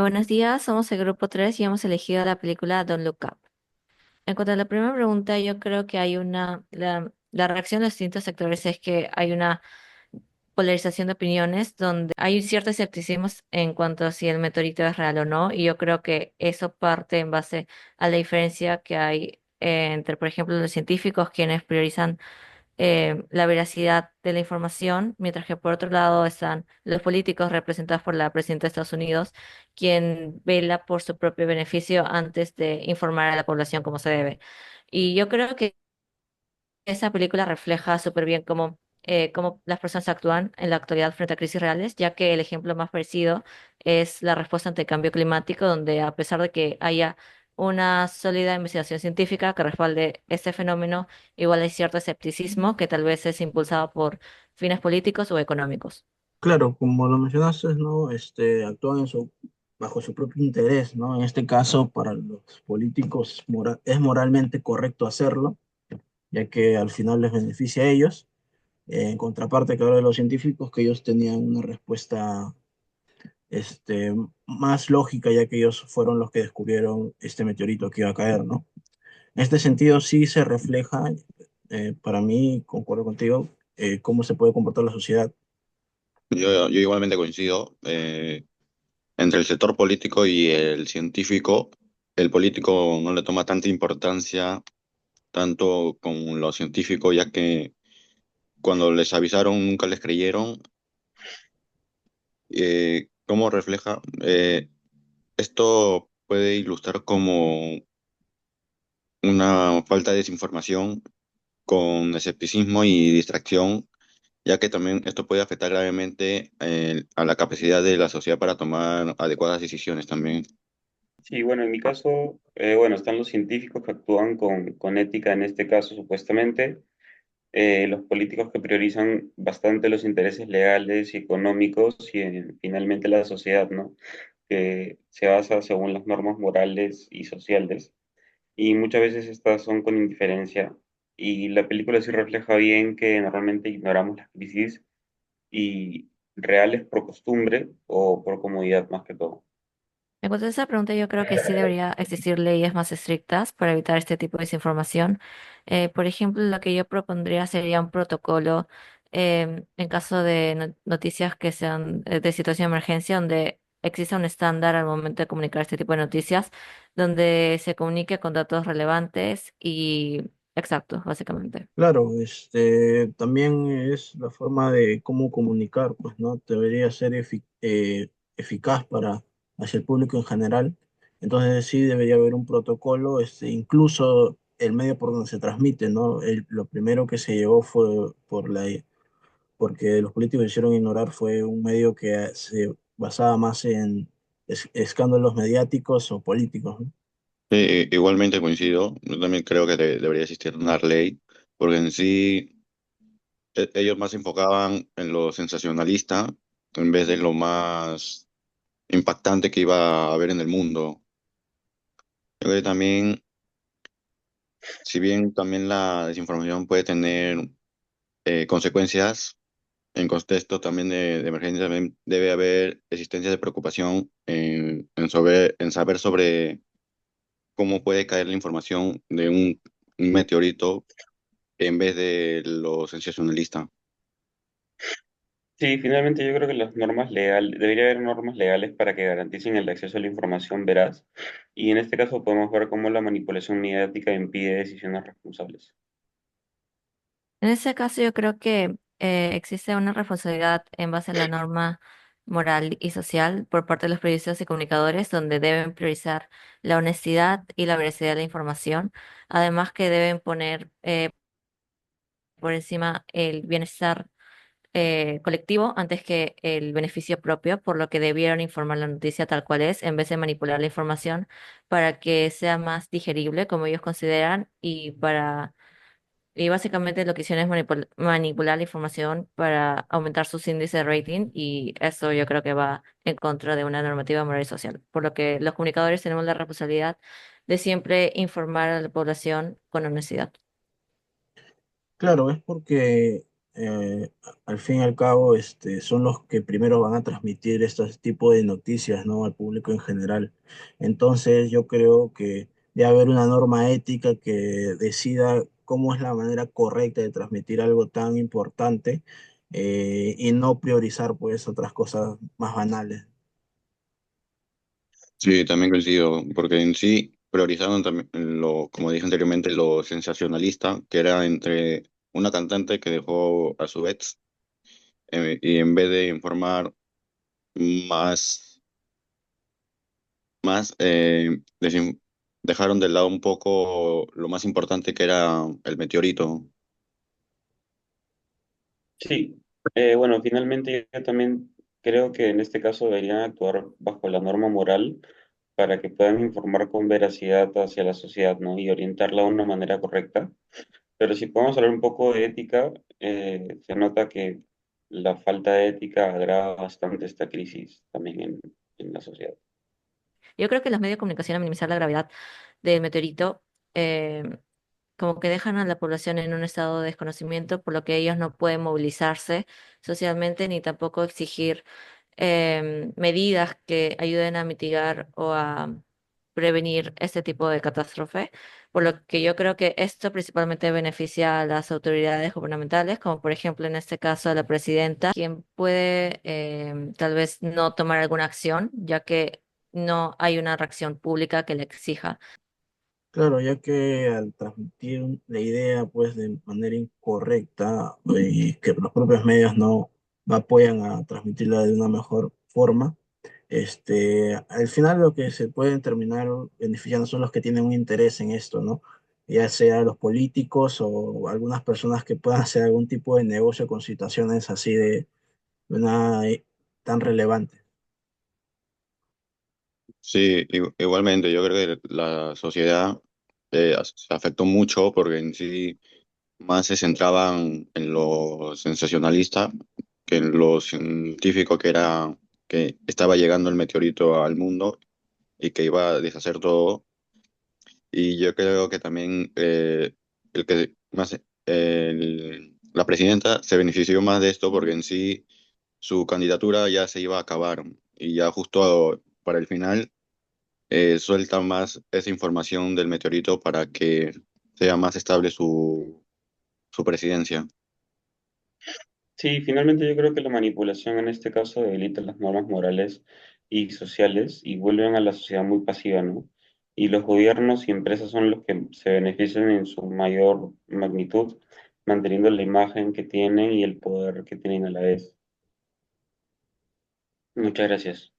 Buenos días, somos el grupo 3 y hemos elegido la película Don't Look Up. En cuanto a la primera pregunta, yo creo que la reacción de los distintos sectores es que hay una polarización de opiniones donde hay un cierto escepticismo en cuanto a si el meteorito es real o no, y yo creo que eso parte en base a la diferencia que hay entre, por ejemplo, los científicos quienes priorizan la veracidad de la información, mientras que por otro lado están los políticos representados por la presidenta de Estados Unidos, quien vela por su propio beneficio antes de informar a la población como se debe. Y yo creo que esa película refleja súper bien cómo las personas actúan en la actualidad frente a crisis reales, ya que el ejemplo más parecido es la respuesta ante el cambio climático, donde a pesar de que haya una sólida investigación científica que respalde este fenómeno, igual hay cierto escepticismo que tal vez es impulsado por fines políticos o económicos. Claro, como lo mencionaste, ¿no? Actúan bajo su propio interés, ¿no? En este caso, para los políticos es moralmente correcto hacerlo, ya que al final les beneficia a ellos. En contraparte, claro, de los científicos, que ellos tenían una respuesta, más lógica, ya que ellos fueron los que descubrieron este meteorito que iba a caer, ¿no? En este sentido, sí se refleja, para mí, concuerdo contigo, cómo se puede comportar la sociedad. Yo igualmente coincido. Entre el sector político y el científico, el político no le toma tanta importancia tanto con los científicos, ya que cuando les avisaron nunca les creyeron. ¿Cómo refleja? Esto puede ilustrar como una falta de desinformación con escepticismo y distracción, ya que también esto puede afectar gravemente a la capacidad de la sociedad para tomar adecuadas decisiones también. Sí, bueno, en mi caso, bueno, están los científicos que actúan con ética en este caso, supuestamente, los políticos que priorizan bastante los intereses legales y económicos y finalmente la sociedad, ¿no? Que se basa según las normas morales y sociales. Y muchas veces estas son con indiferencia. Y la película sí refleja bien que normalmente ignoramos las crisis y reales por costumbre o por comodidad más que todo. En cuanto a esa pregunta, yo creo que sí debería existir leyes más estrictas para evitar este tipo de desinformación. Por ejemplo, lo que yo propondría sería un protocolo en caso de noticias que sean de situación de emergencia, donde exista un estándar al momento de comunicar este tipo de noticias, donde se comunique con datos relevantes y exactos, básicamente. Claro, también es la forma de cómo comunicar, pues, ¿no? Debería ser eficaz para hacia el público en general. Entonces sí debería haber un protocolo, incluso el medio por donde se transmite, ¿no? Lo primero que se llevó fue porque los políticos hicieron ignorar fue un medio que se basaba más en escándalos mediáticos o políticos, ¿no? Igualmente coincido, yo también creo que debería existir una ley, porque en sí ellos más se enfocaban en lo sensacionalista en vez de lo más impactante que iba a haber en el mundo. Yo creo que también, si bien también la desinformación puede tener consecuencias, en contexto también de emergencia también debe haber existencia de preocupación en saber sobre cómo puede caer la información de un meteorito en vez de lo sensacionalista. Sí, finalmente yo creo que las normas legales, debería haber normas legales para que garanticen el acceso a la información veraz, y en este caso podemos ver cómo la manipulación mediática impide decisiones responsables. En ese caso, yo creo que existe una responsabilidad en base a la norma moral y social por parte de los periodistas y comunicadores, donde deben priorizar la honestidad y la veracidad de la información, además que deben poner por encima el bienestar colectivo antes que el beneficio propio, por lo que debieron informar la noticia tal cual es, en vez de manipular la información para que sea más digerible, como ellos consideran, y básicamente lo que hicieron es manipular la información para aumentar sus índices de rating, y eso yo creo que va en contra de una normativa moral y social. Por lo que los comunicadores tenemos la responsabilidad de siempre informar a la población con honestidad. Claro, es porque eh, al fin y al cabo, son los que primero van a transmitir estos tipos de noticias, ¿no? Al público en general. Entonces, yo creo que debe haber una norma ética que decida cómo es la manera correcta de transmitir algo tan importante, y no priorizar, pues, otras cosas más banales. Sí, también coincido, porque en sí priorizaron también como dije anteriormente, lo sensacionalista, que era entre una cantante que dejó a su ex, y en vez de informar más, dejaron de lado un poco lo más importante que era el meteorito. Sí, bueno, finalmente yo también creo que en este caso deberían actuar bajo la norma moral para que puedan informar con veracidad hacia la sociedad, ¿no? Y orientarla de una manera correcta. Pero si podemos hablar un poco de ética, se nota que la falta de ética agrava bastante esta crisis también en la sociedad. Yo creo que los medios de comunicación al minimizar la gravedad del meteorito, eh, como que dejan a la población en un estado de desconocimiento, por lo que ellos no pueden movilizarse socialmente ni tampoco exigir medidas que ayuden a mitigar o a prevenir este tipo de catástrofe. Por lo que yo creo que esto principalmente beneficia a las autoridades gubernamentales, como por ejemplo en este caso a la presidenta, quien puede tal vez no tomar alguna acción, ya que no hay una reacción pública que le exija. Claro, ya que al transmitir la idea pues de manera incorrecta, y que los propios medios no apoyan a transmitirla de una mejor forma, al final lo que se pueden terminar beneficiando son los que tienen un interés en esto, ¿no? Ya sea los políticos o algunas personas que puedan hacer algún tipo de negocio con situaciones así de una tan relevante. Sí, igualmente, yo creo que la sociedad se afectó mucho porque en sí más se centraban en lo sensacionalista que en lo científico, que era que estaba llegando el meteorito al mundo y que iba a deshacer todo. Y yo creo que también el que más la presidenta se benefició más de esto porque en sí su candidatura ya se iba a acabar y ya justo para el final suelta más esa información del meteorito para que sea más estable su presidencia. Sí, finalmente yo creo que la manipulación en este caso debilita las normas morales y sociales y vuelven a la sociedad muy pasiva, ¿no? Y los gobiernos y empresas son los que se benefician en su mayor magnitud, manteniendo la imagen que tienen y el poder que tienen a la vez. Muchas gracias.